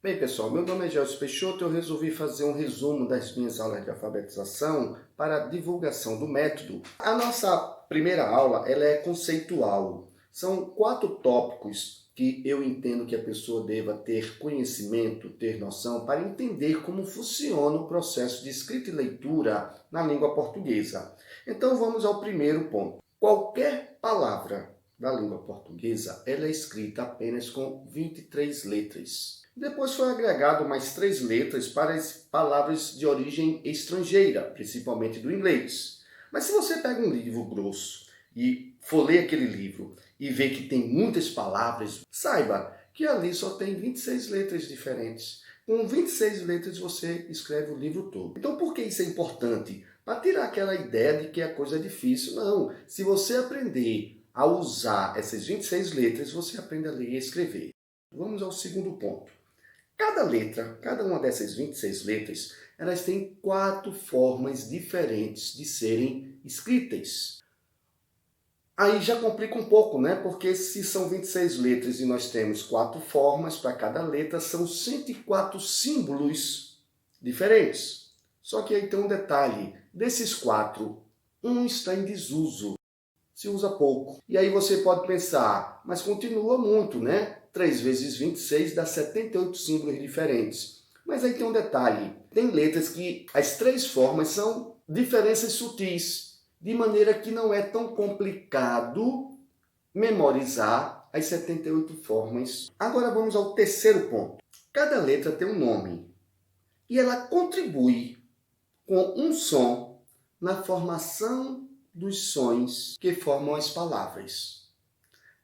Bem, pessoal, meu nome é Gelson Peixoto. Eu resolvi fazer um resumo das minhas aulas de alfabetização para a divulgação do método. A nossa primeira aula ela é conceitual. São 4 tópicos que eu entendo que a pessoa deva ter conhecimento, ter noção, para entender como funciona o processo de escrita e leitura na língua portuguesa. Então vamos ao primeiro ponto. Qualquer palavra da língua portuguesa ela é escrita apenas com 23 letras. Depois foi agregado mais 3 letras para as palavras de origem estrangeira, principalmente do inglês. Mas se você pega um livro grosso e for ler aquele livro e ver que tem muitas palavras, saiba que ali só tem 26 letras diferentes. Com 26 letras você escreve o livro todo. Então por que isso é importante? Para tirar aquela ideia de que a coisa é difícil. Não, se você aprender a usar essas 26 letras, você aprende a ler e a escrever. Vamos ao segundo ponto. Cada letra, cada uma dessas 26 letras, elas têm 4 formas diferentes de serem escritas. Aí já complica um pouco, né? Porque se são 26 letras e nós temos 4 formas para cada letra, são 104 símbolos diferentes. Só que aí tem um detalhe. Desses 4, um está em desuso. Se usa pouco. E aí você pode pensar, mas continua muito, né? 3 vezes 26 dá 78 símbolos diferentes. Mas aí tem um detalhe. Tem letras que as 3 formas são diferenças sutis, de maneira que não é tão complicado memorizar as 78 formas. Agora vamos ao terceiro ponto. Cada letra tem um nome e ela contribui com um som na formação dos sons que formam as palavras.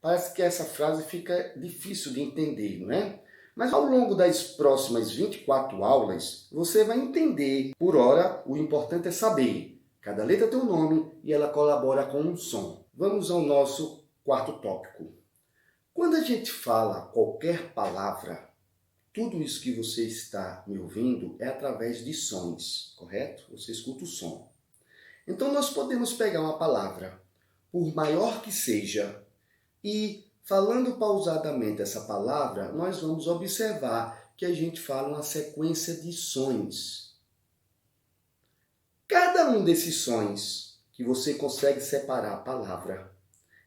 Parece que essa frase fica difícil de entender, não é? Mas ao longo das próximas 24 aulas, você vai entender. Por hora, o importante é saber. Cada letra tem um nome e ela colabora com um som. Vamos ao nosso quarto tópico. Quando a gente fala qualquer palavra, tudo isso que você está me ouvindo é através de sons, correto? Você escuta o som. Então nós podemos pegar uma palavra, por maior que seja, e falando pausadamente essa palavra, nós vamos observar que a gente fala uma sequência de sons. Cada um desses sons que você consegue separar a palavra,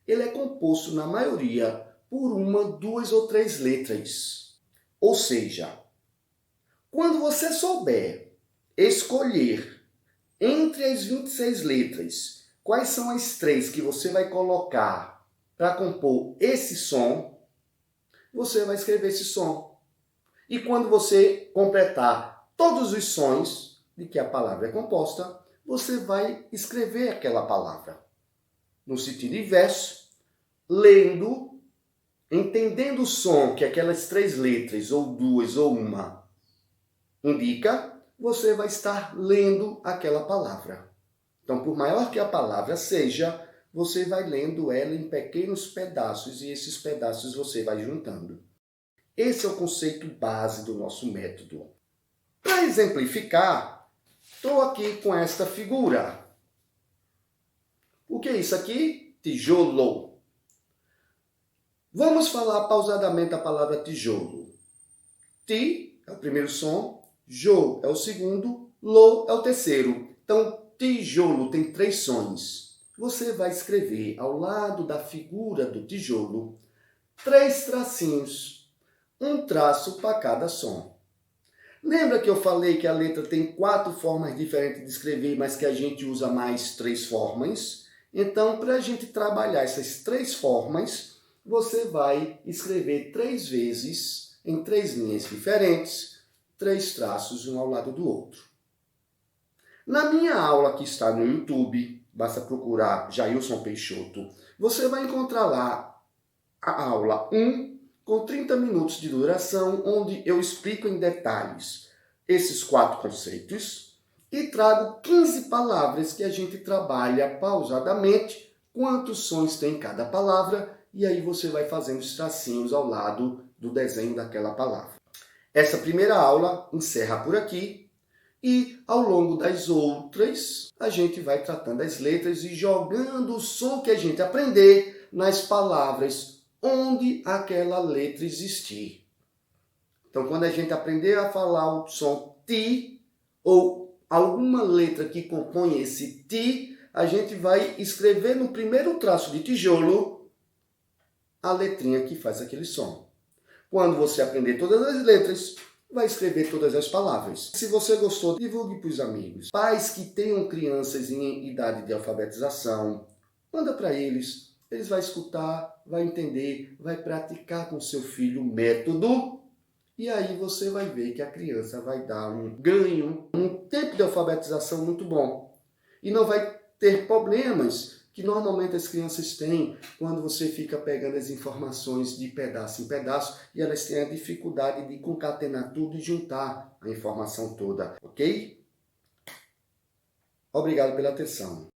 ele é composto na maioria por 1, 2 ou 3 letras. Ou seja, quando você souber escolher entre as 26 letras, quais são as 3 que você vai colocar para compor esse som, você vai escrever esse som. E quando você completar todos os sons de que a palavra é composta, você vai escrever aquela palavra. No sentido inverso, lendo, entendendo o som que aquelas 3 letras, ou 2 ou 1, indica, você vai estar lendo aquela palavra. Então, por maior que a palavra seja, você vai lendo ela em pequenos pedaços e esses pedaços você vai juntando. Esse é o conceito base do nosso método. Para exemplificar, estou aqui com esta figura. O que é isso aqui? Tijolo. Vamos falar pausadamente a palavra tijolo. Ti é o primeiro som, jo é o segundo, lo é o terceiro. Então, tijolo tem 3 sons. Você vai escrever ao lado da figura do tijolo 3 tracinhos, um traço para cada som. Lembra que eu falei que a letra tem 4 formas diferentes de escrever, mas que a gente usa mais 3 formas? Então, para a gente trabalhar essas 3 formas, você vai escrever 3 vezes, em 3 linhas diferentes, 3 traços um ao lado do outro. Na minha aula que está no YouTube, basta procurar Jailson Peixoto, você vai encontrar lá a aula 1, com 30 minutos de duração, onde eu explico em detalhes esses 4 conceitos e trago 15 palavras que a gente trabalha pausadamente, quantos sons tem cada palavra, e aí você vai fazendo os tracinhos ao lado do desenho daquela palavra. Essa primeira aula encerra por aqui. E ao longo das outras, a gente vai tratando as letras e jogando o som que a gente aprender nas palavras onde aquela letra existir. Então, Então, quando a gente aprender a falar o som ti ou alguma letra que compõe esse ti, a gente vai escrever no primeiro traço de tijolo a letrinha que faz aquele som. Quando você aprender todas as letras, vai escrever todas as palavras. Se você gostou, divulgue para os amigos. Pais que tenham crianças em idade de alfabetização, manda para eles. Eles vão escutar, vai entender, vai praticar com seu filho o método. E aí você vai ver que a criança vai dar um ganho, um tempo de alfabetização muito bom. E não vai ter problemas que normalmente as crianças têm quando você fica pegando as informações de pedaço em pedaço e elas têm a dificuldade de concatenar tudo e juntar a informação toda, ok? Obrigado pela atenção.